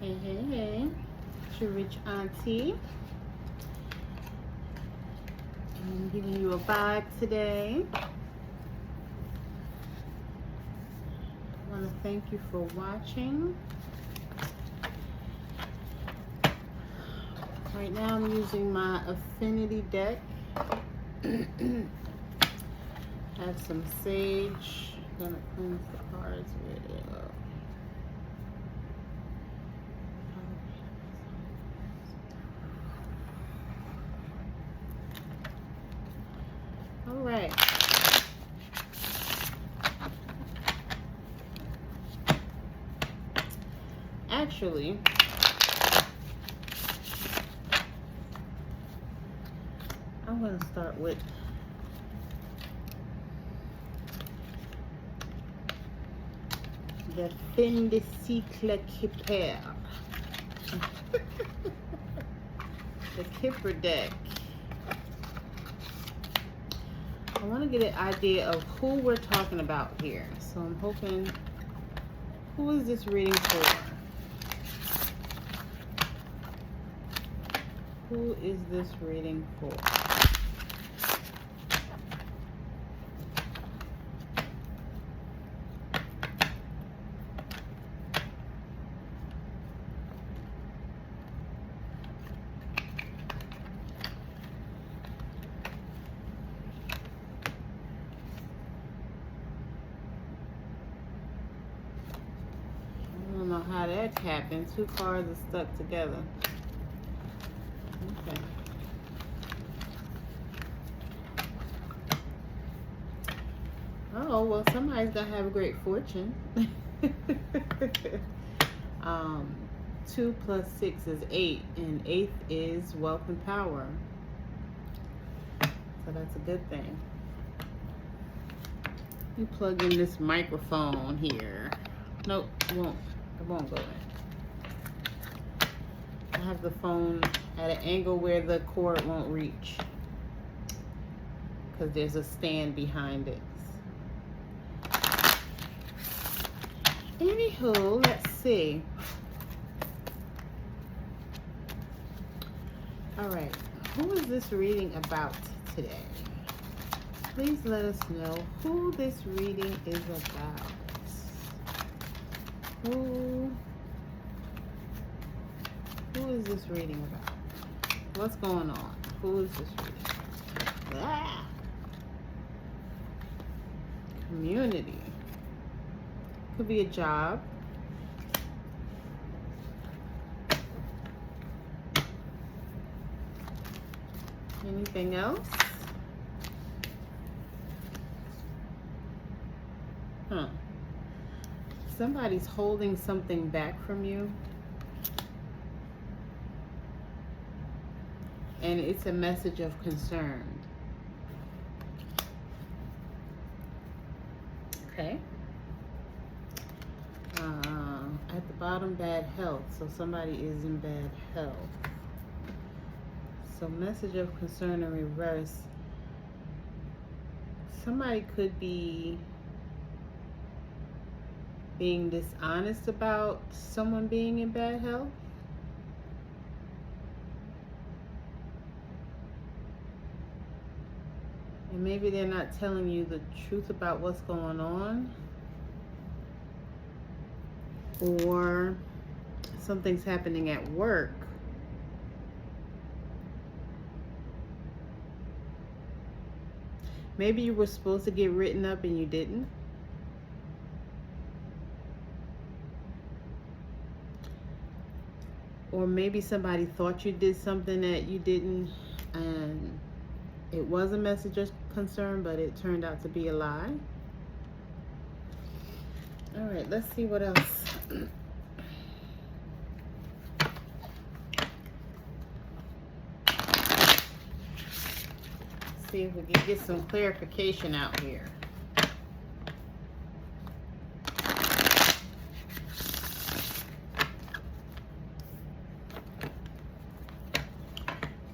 Hey, hey, hey. It's your Rich Auntie. I'm giving you a vibe today. I want to thank you for watching. Right now I'm using my affinity deck. I have some sage. I'm gonna cleanse the cards with it. All right. Actually, I'm going to start with the fin de cycle Kipper. The Kipper deck. I want to get an idea of who we're talking about here. So I'm hoping, who is this reading for? Who is this reading for? I don't know how that happened. Two cards are stuck together. Okay. Oh, well, somebody's gonna have a great fortune. 2 plus 6 is 8, and 8 is wealth and power. So that's a good thing. You plug in this microphone here. Nope, it won't go in. I have the phone at an angle where the cord won't reach, because there's a stand behind it. Anywho, let's see. All right, who is this reading about today? Please let us know who this reading is about. Who is this reading about? What's going on? Who is this reading? Ah! Community. Could be a job. Anything else? Huh. Somebody's holding something back from you. And it's a message of concern. Okay. At the bottom, bad health. So somebody is in bad health. So message of concern in reverse. Somebody could be being dishonest about someone being in bad health. And maybe they're not telling you the truth about what's going on. Or something's happening at work. Maybe you were supposed to get written up and you didn't. Or maybe somebody thought you did something that you didn't, and it was a message of concern, but it turned out to be a lie. All right, let's see what else. See if we can get some clarification out here.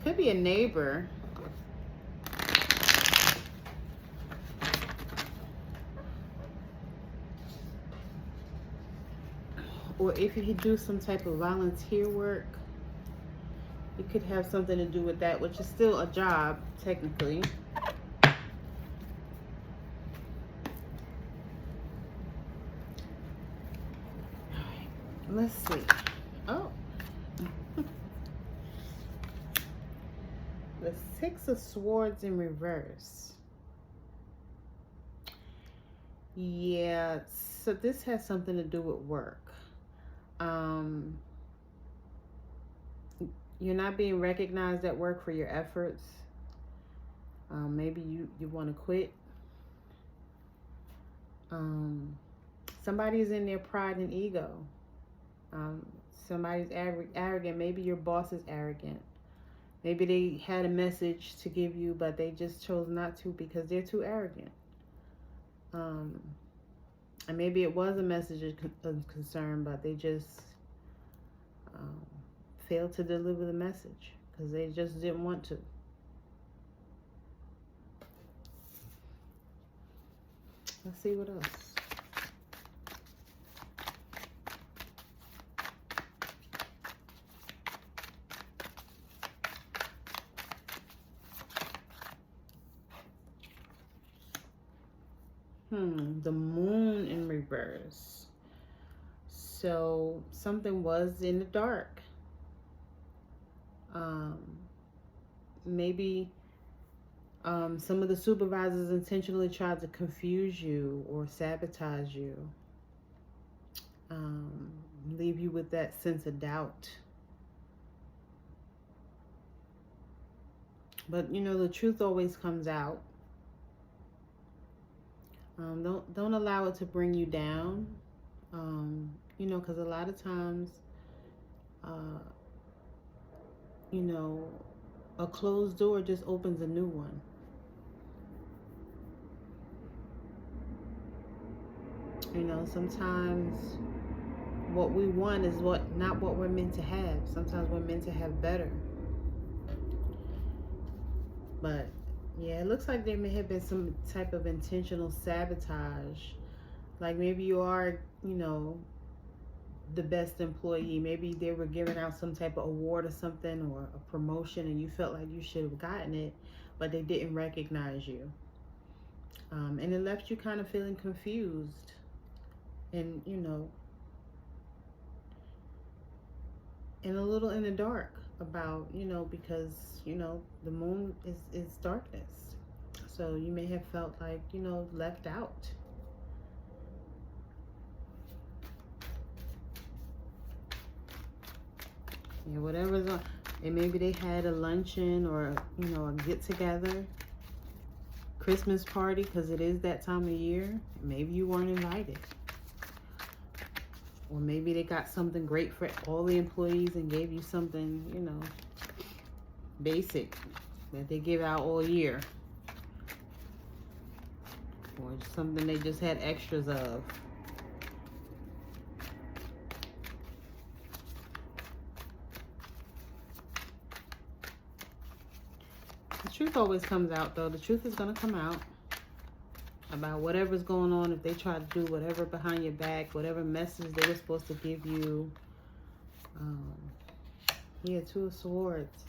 Could be a neighbor. or if you do some type of volunteer work, it could have something to do with that, which is still a job technically. Let's see. Oh, the Six of Swords in reverse. Yeah, so this has something to do with work. You're not being recognized at work for your efforts. Maybe you want to quit. Somebody's in their pride and ego. Somebody's arrogant. Maybe your boss is arrogant. Maybe they had a message to give you, but they just chose not to because they're too arrogant. And maybe it was a message of concern, but they just failed to deliver the message because they just didn't want to. Let's see what else. The Moon in reverse. So something was in the dark. Maybe some of the supervisors intentionally tried to confuse you or sabotage you. Leave you with that sense of doubt. But you know, the truth always comes out. Don't allow it to bring you down. You know, because a lot of times, you know, a closed door just opens a new one. You know, sometimes what we want is not what we're meant to have. Sometimes we're meant to have better. But yeah, it looks like there may have been some type of intentional sabotage. Like maybe you are, you know, the best employee. Maybe they were giving out some type of award or something or a promotion and you felt like you should have gotten it, but they didn't recognize you. And it left you kind of feeling confused and, you know, and a little in the dark about, you know, because, you know, the moon is darkness. So you may have felt like, you know, left out. Yeah, whatever's on. And maybe they had a luncheon or, you know, a get-together, Christmas party, because it is that time of year. Maybe you weren't invited. Or maybe they got something great for all the employees and gave you something, you know, basic that they give out all year. Or something they just had extras of. The truth always comes out, though. The truth is going to come out about whatever's going on. If they try to do whatever behind your back, whatever message they were supposed to give you. Yeah, Two of Swords.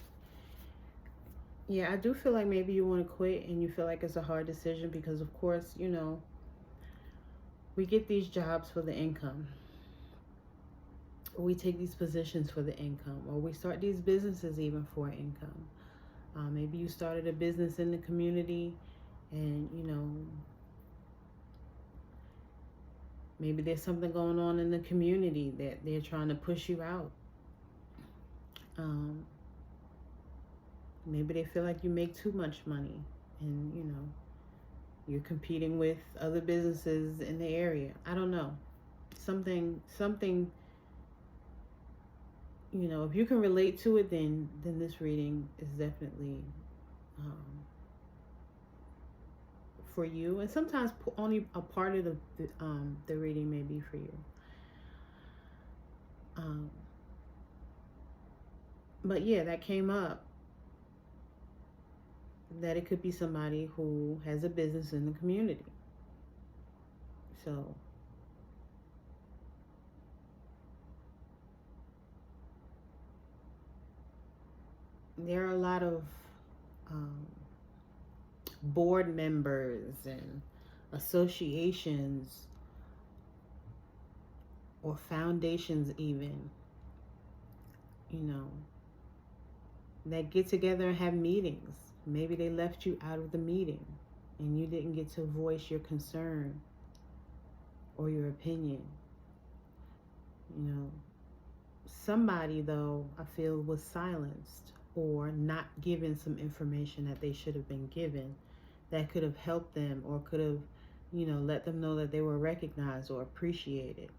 Yeah, I do feel like maybe you want to quit and you feel like it's a hard decision because, of course, you know, we get these jobs for the income. We take these positions for the income, or we start these businesses even for income. Maybe you started a business in the community and, you know, maybe there's something going on in the community that they're trying to push you out. Maybe they feel like you make too much money and, you know, you're competing with other businesses in the area. I don't know. Something, you know, if you can relate to it, then this reading is definitely for you. And sometimes only a part of the reading may be for you. But yeah, that came up. That it could be somebody who has a business in the community. So there are a lot of um, board members and associations or foundations even, you know, that get together and have meetings. Maybe they left you out of the meeting and you didn't get to voice your concern or your opinion. You know, somebody, though, I feel was silenced or not given some information that they should have been given that could have helped them or could have, let them know that they were recognized or appreciated.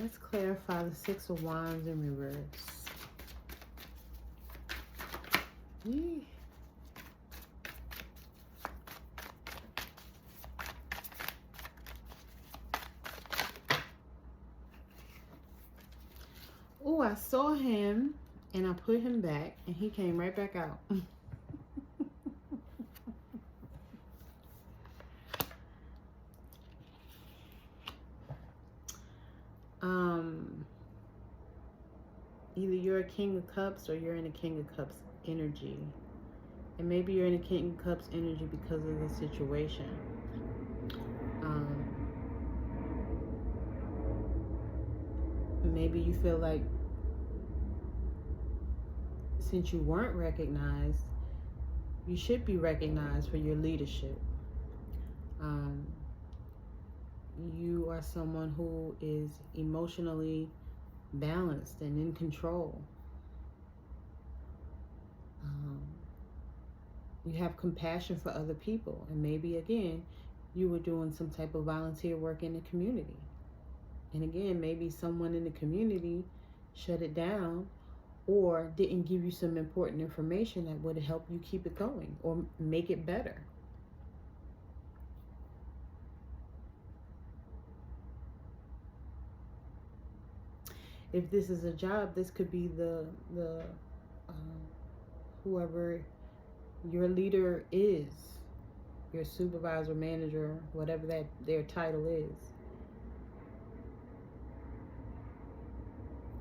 Let's clarify the Six of Wands in reverse. Yee. Oh, I saw him and I put him back and he came right back out. Either you're a King of Cups or you're in a King of Cups energy. And maybe you're in a King of Cups energy because of the situation. Maybe you feel like since you weren't recognized, you should be recognized for your leadership. You are someone who is emotionally balanced and in control. You have compassion for other people, and maybe again you were doing some type of volunteer work in the community, and again maybe someone in the community shut it down or didn't give you some important information that would help you keep it going or make it better. If this is a job, this could be the whoever your leader is, your supervisor, manager, whatever that their title is.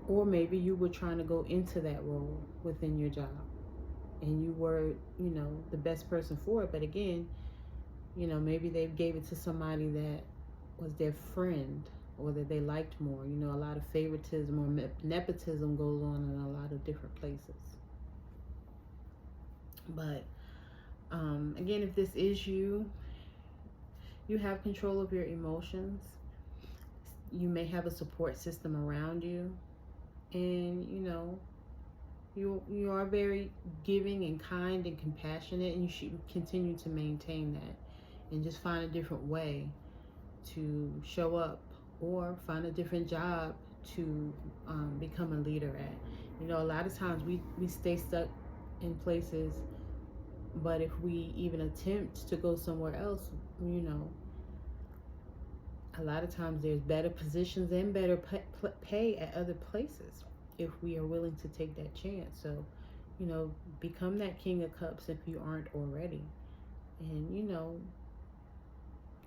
Or maybe you were trying to go into that role within your job and you were, the best person for it. But again, maybe they gave it to somebody that was their friend or that they liked more. A lot of favoritism or nepotism goes on in a lot of different places. But again, if this is you, you have control of your emotions. You may have a support system around you. And, you are very giving and kind and compassionate, and you should continue to maintain that and just find a different way to show up or find a different job to become a leader at. A lot of times we stay stuck in places, but if we even attempt to go somewhere else, a lot of times there's better positions and better pay at other places if we are willing to take that chance. So, become that King of Cups if you aren't already. And,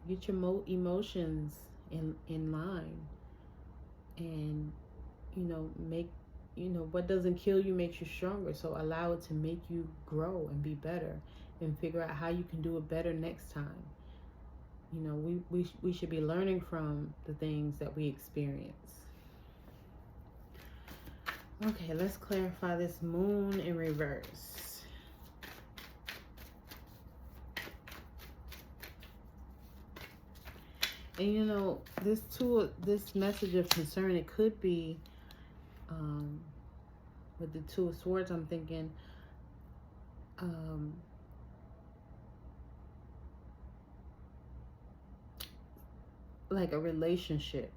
get your emotions in line. And, make, what doesn't kill you makes you stronger. So allow it to make you grow and be better and figure out how you can do it better next time. We should be learning from the things that we experience. Okay, let's clarify this moon in reverse. And this message of concern, it could be with the Two of Swords, I'm thinking like a relationship.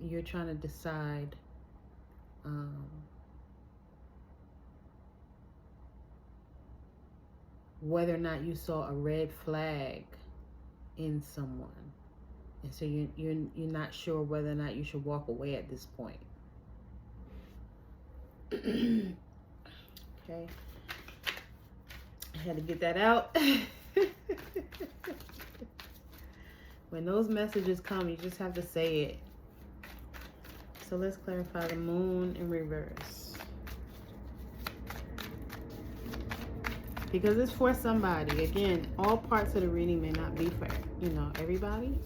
You're trying to decide whether or not you saw a red flag in someone, and so you're not sure whether or not you should walk away at this point. Okay, I had to get that out. When those messages come, you just have to say it. So let's clarify the moon in reverse. Because it's for somebody. Again, all parts of the reading may not be for, everybody.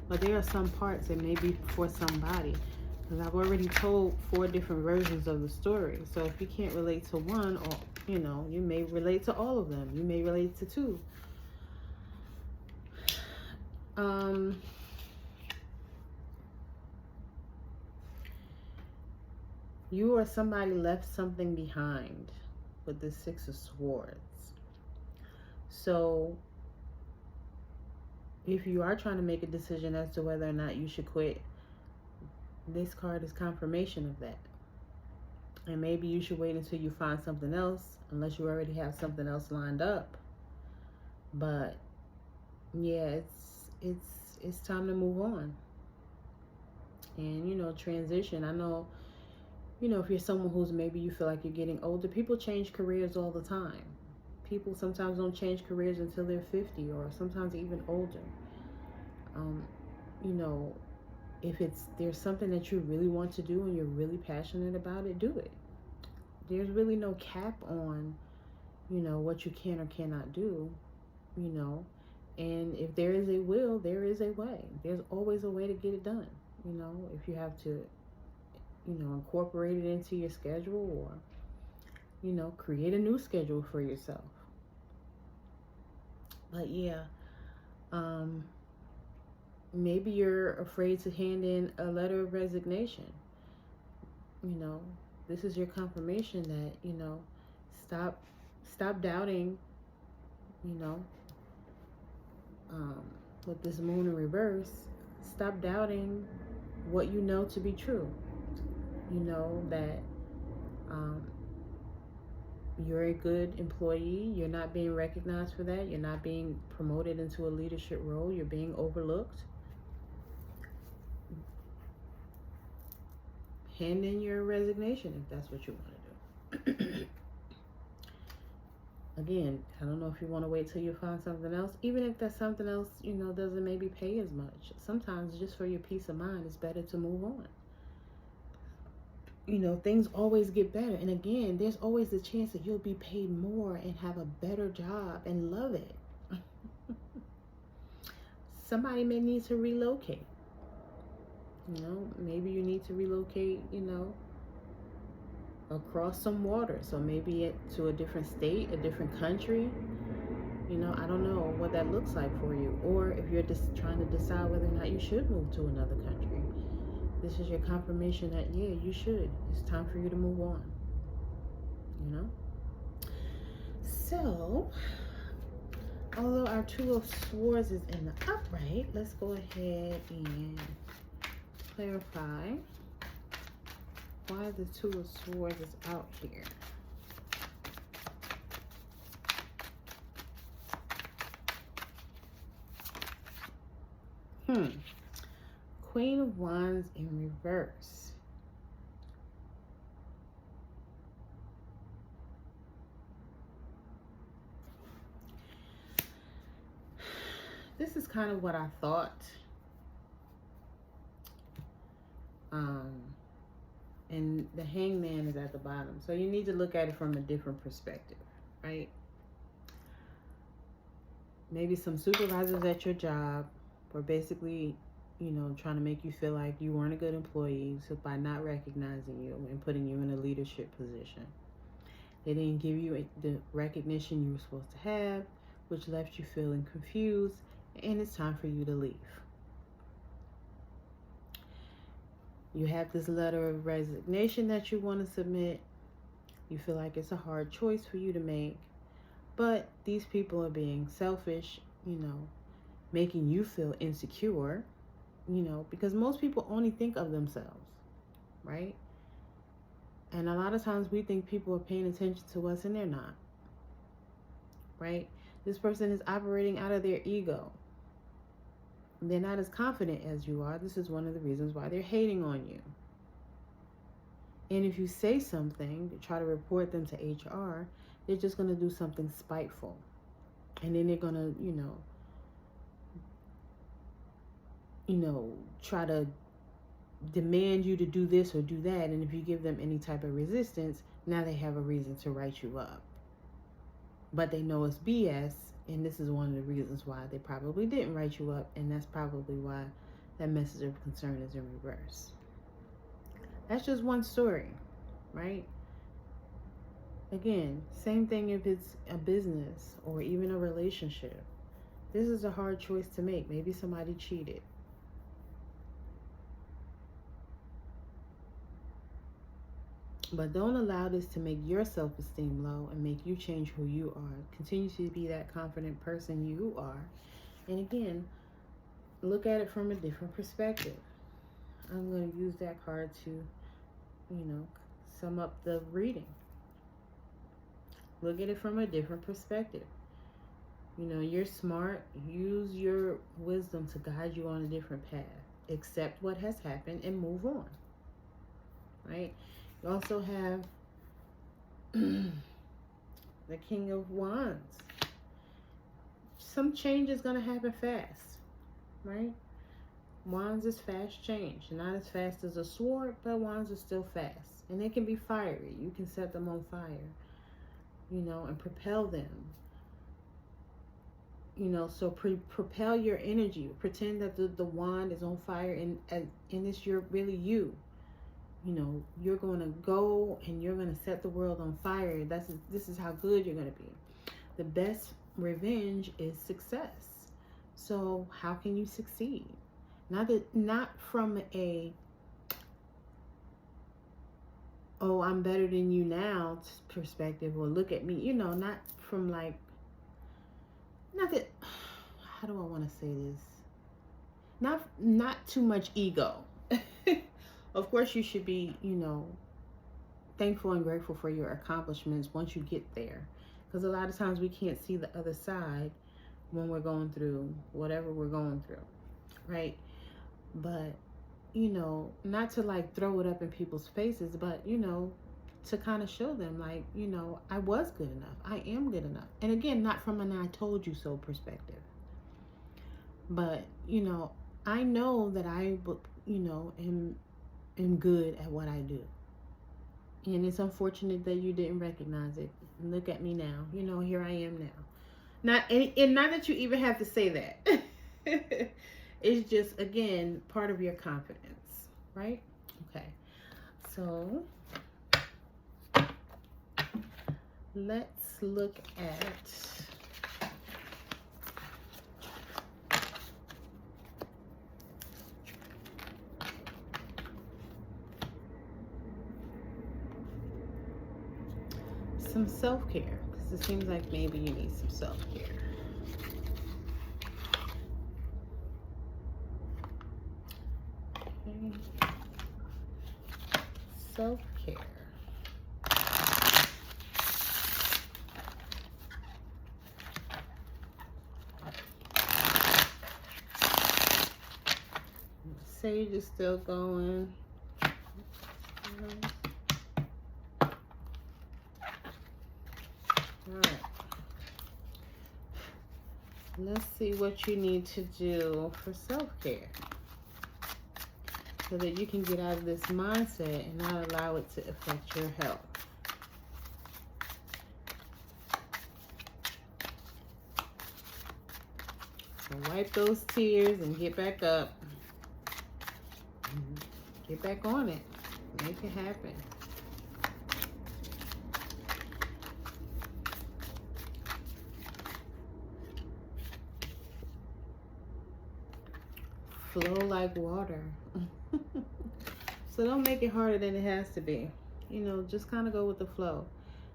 But there are some parts that may be for somebody. Because I've already told 4 different versions of the story. So if you can't relate to one, or you may relate to all of them. You may relate to 2. You or somebody left something behind with the 6 of Swords. So if you are trying to make a decision as to whether or not you should quit, this card is confirmation of that. And maybe you should wait until you find something else, unless you already have something else lined up. But yeah, it's time to move on. And transition. I know, if you're someone who's, maybe you feel like you're getting older, people change careers all the time. People sometimes don't change careers until they're 50 or sometimes even older. If there's something that you really want to do and you're really passionate about it, do it. There's really no cap on, what you can or cannot do, and if there is a will, there is a way. There's always a way to get it done. If you have to, incorporate it into your schedule, or, create a new schedule for yourself. But yeah, maybe you're afraid to hand in a letter of resignation. This is your confirmation that, stop doubting, with this moon in reverse, stop doubting what you know to be true. That you're a good employee. You're not being recognized for that. You're not being promoted into a leadership role. You're being overlooked. Hand in your resignation if that's what you want to do. Again, I don't know if you want to wait till you find something else. Even if that something else, doesn't maybe pay as much. Sometimes just for your peace of mind, it's better to move on. Things always get better. And again, there's always the chance that you'll be paid more and have a better job and love it. Somebody may need to relocate. Maybe you need to relocate, across some water. So maybe to a different state, a different country. I don't know what that looks like for you. Or if you're just trying to decide whether or not you should move to another country. This is your confirmation that, yeah, you should. It's time for you to move on. So, although our 2 of Swords is in the upright, let's go ahead and clarify why the 2 of Swords is out here. Queen of Wands in reverse. This is kind of what I thought. And the Hangman is at the bottom. So you need to look at it from a different perspective, right? Maybe some supervisors at your job were basically, trying to make you feel like you weren't a good employee, so by not recognizing you and putting you in a leadership position. They didn't give you the recognition you were supposed to have, which left you feeling confused, and it's time for you to leave. You have this letter of resignation that you want to submit. You feel like it's a hard choice for you to make, but these people are being selfish, making you feel insecure, because most people only think of themselves, right? And a lot of times we think people are paying attention to us and they're not, right? This person is operating out of their ego. They're not as confident as you are. This is one of the reasons why they're hating on you. And if you say something, try to report them to HR, they're just going to do something spiteful. And then they're going to, try to demand you to do this or do that. And if you give them any type of resistance, now they have a reason to write you up. But they know it's BS, and this is one of the reasons why they probably didn't write you up, and that's probably why that message of concern is in reverse. That's just one story, right? Again, same thing if it's a business or even a relationship. This is a hard choice to make. Maybe somebody cheated. But don't allow this to make your self-esteem low and make you change who you are. Continue to be that confident person you are. And again, look at it from a different perspective. I'm going to use that card to, sum up the reading. Look at it from a different perspective. You're smart. Use your wisdom to guide you on a different path. Accept what has happened and move on. Right? You also have the King of Wands. Some change is going to happen fast, right? Wands is fast change. Not as fast as a sword, but wands are still fast. And they can be fiery. You can set them on fire, and propel them. So propel your energy. Pretend that the wand is on fire and it's really you. You're going to go and you're going to set the world on fire. This is how good you're going to be. The best revenge is success. So how can you succeed? Not from a, oh, I'm better than you now perspective, or look at me, not from like, not that, how do I want to say this? Not too much ego. Of course, you should be, thankful and grateful for your accomplishments once you get there. Because a lot of times we can't see the other side when we're going through whatever we're going through, right? But, not to like throw it up in people's faces, but, to kind of show them like, I was good enough. I am good enough. And again, not from an I told you so perspective. But, I know that I, am good at what I do. And it's unfortunate that you didn't recognize it. Look at me now. Here I am now. And not that you even have to say that. It's just, again, part of your confidence, right? Okay. So let's look at some self-care, because it seems like maybe you need some self-care. Okay. Self-care. Sage is still going. Alright. Let's see what you need to do for self-care so that you can get out of this mindset and not allow it to affect your health. So wipe those tears and get back up. Get back on it. Make it happen. Flow like water. So don't make it harder than it has to be. Just kind of go with the flow.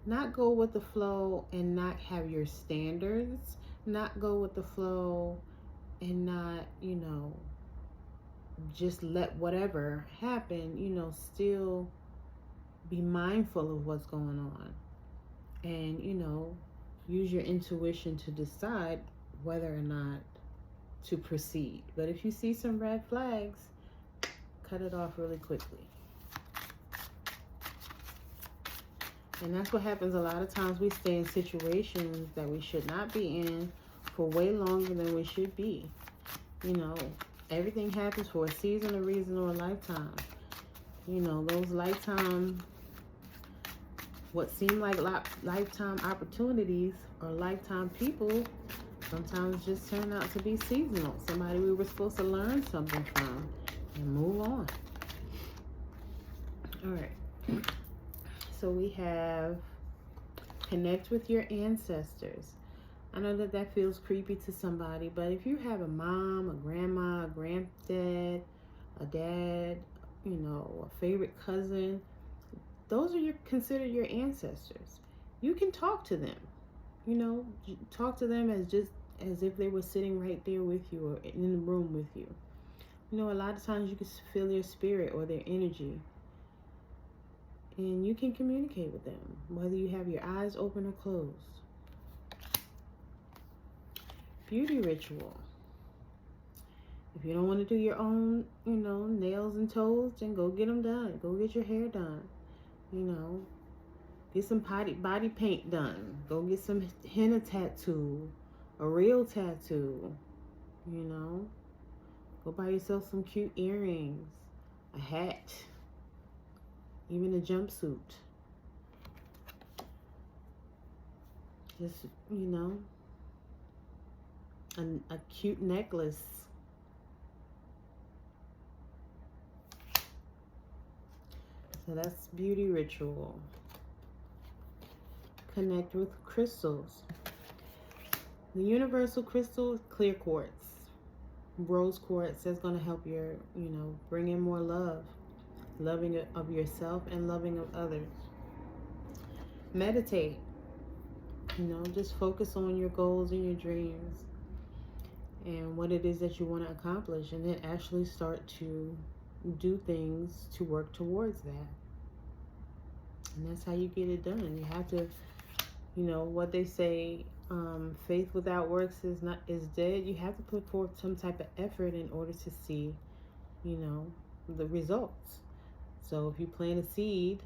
Not go with the flow and not have your standards. Not go with the flow and not, just let whatever happen, still be mindful of what's going on. And, use your intuition to decide whether or not to proceed. But if you see some red flags, cut it off really quickly. And that's what happens a lot of times. We stay in situations that we should not be in for way longer than we should be. Everything happens for a season, a reason, or a lifetime. You know, those lifetime, what seem like lifetime opportunities or lifetime people sometimes just turn out to be seasonal. Somebody we were supposed to learn something from and move on. All right. So we have connect with your ancestors. I know that that feels creepy to somebody, but if you have a mom, a grandma, a granddad, a dad, you know, a favorite cousin, those are considered your ancestors. You can talk to them. You know, talk to them as just as if they were sitting right there with you or in the room with you. You know, a lot of times you can feel their spirit or their energy, and you can communicate with them, whether you have your eyes open or closed. Beauty ritual. If you don't want to do your own, you know, nails and toes, then go get them done. Go get your hair done. You know, get some body paint done. Go get some henna tattoo, a real tattoo. You know, go buy yourself some cute earrings, a hat, even a jumpsuit. Just, you know, a cute necklace. So that's beauty ritual. Connect with crystals. The universal crystal, clear quartz. Rose quartz, that's going to help your, you know, bring in more love. Loving of yourself and loving of others. Meditate. You know, just focus on your goals and your dreams and what it is that you want to accomplish, and then actually start to do things to work towards that. And that's how you get it done. You have to, you know, what they say, faith without works is dead. You have to put forth some type of effort in order to see, you know, the results. So if you plant a seed,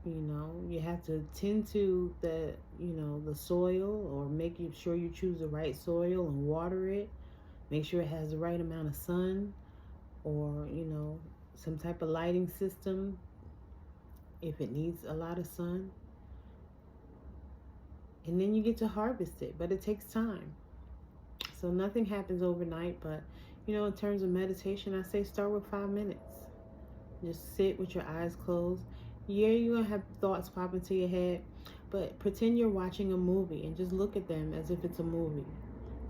you know, you have to tend to the, you know, the soil, or make sure you choose the right soil and water it. Make sure it has the right amount of sun, or, you know, some type of lighting system if it needs a lot of sun. And then you get to harvest it, but it takes time. So nothing happens overnight, but, you know, in terms of meditation, I say start with 5 minutes. Just sit with your eyes closed. Yeah, you're going to have thoughts pop into your head, but pretend you're watching a movie and just look at them as if it's a movie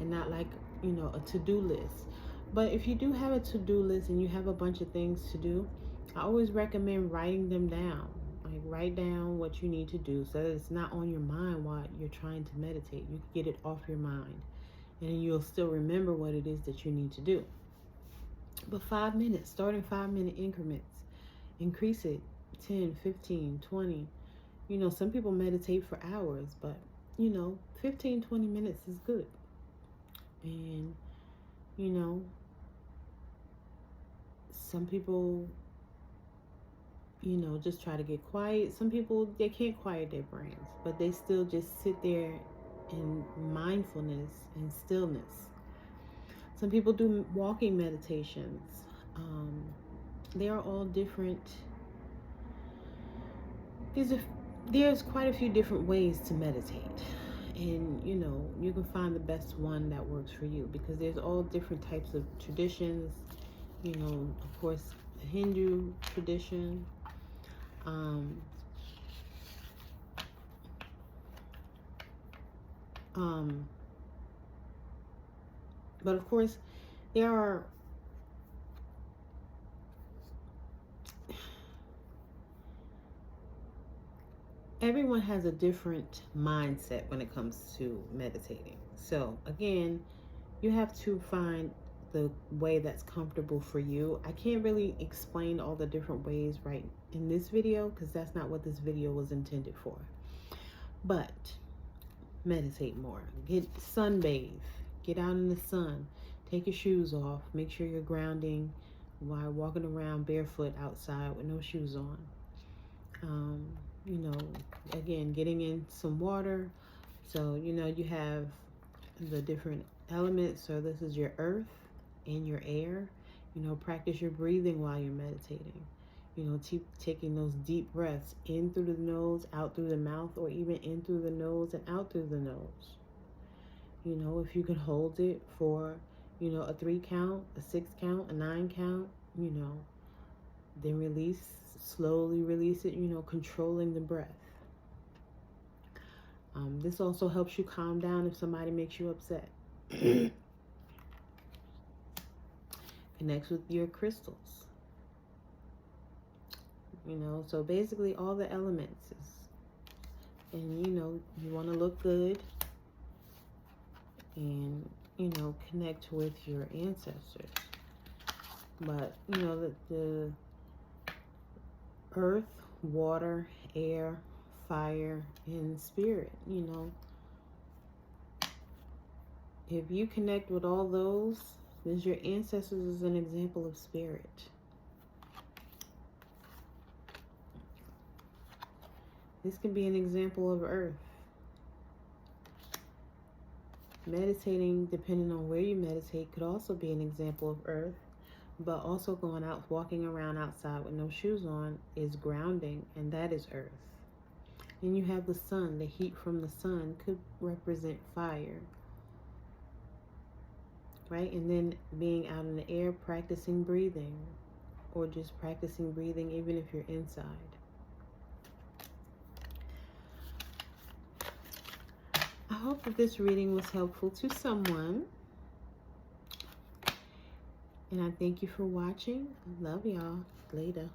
and not like, you know, a to-do list. But if you do have a to-do list and you have a bunch of things to do, I always recommend writing them down. Like, write down what you need to do so that it's not on your mind while you're trying to meditate. You can get it off your mind, and you'll still remember what it is that you need to do. But 5 minutes, start in 5-minute increments. Increase it 10, 15, 20. You know, some people meditate for hours, but, you know, 15, 20 minutes is good. And, you know, some people, you know, just try to get quiet. Some people, they can't quiet their brains, but they still just sit there in mindfulness and stillness. Some people do walking meditations. They are all different. There's quite a few different ways to meditate, and, you know, you can find the best one that works for you, because there's all different types of traditions. You know, of course, the Hindu tradition. But of course, there are everyone has a different mindset when it comes to meditating. So again, you have to find the way that's comfortable for you. I can't really explain all the different ways right in this video, because that's not what this video was intended for. But meditate more. Get sunbathe. Get out in the sun. Take your shoes off. Make sure you're grounding while walking around barefoot outside with no shoes on. You know, again, getting in some water. So, you know, you have the different elements. So this is your earth, in your air. You know, practice your breathing while you're meditating. You know, keep taking those deep breaths in through the nose, out through the mouth, or even in through the nose and out through the nose. You know, if you can hold it for, you know, a 3 count, a 6 count, a 9 count, you know, then release, slowly release it, you know, controlling the breath. This also helps you calm down if somebody makes you upset. Connects with your crystals. You know, so basically all the elements is, and you know, you want to look good and, you know, connect with your ancestors. But, you know, the earth, water, air, fire, and spirit, you know, if you connect with all those, then your ancestors is an example of spirit. This can be an example of earth. Meditating, depending on where you meditate, could also be an example of earth. But also going out, walking around outside with no shoes on is grounding, and that is earth. And you have the sun. The heat from the sun could represent fire. Right? And then being out in the air, practicing breathing, or just practicing breathing even if you're inside. I hope that this reading was helpful to someone. And I thank you for watching. I love y'all. Later.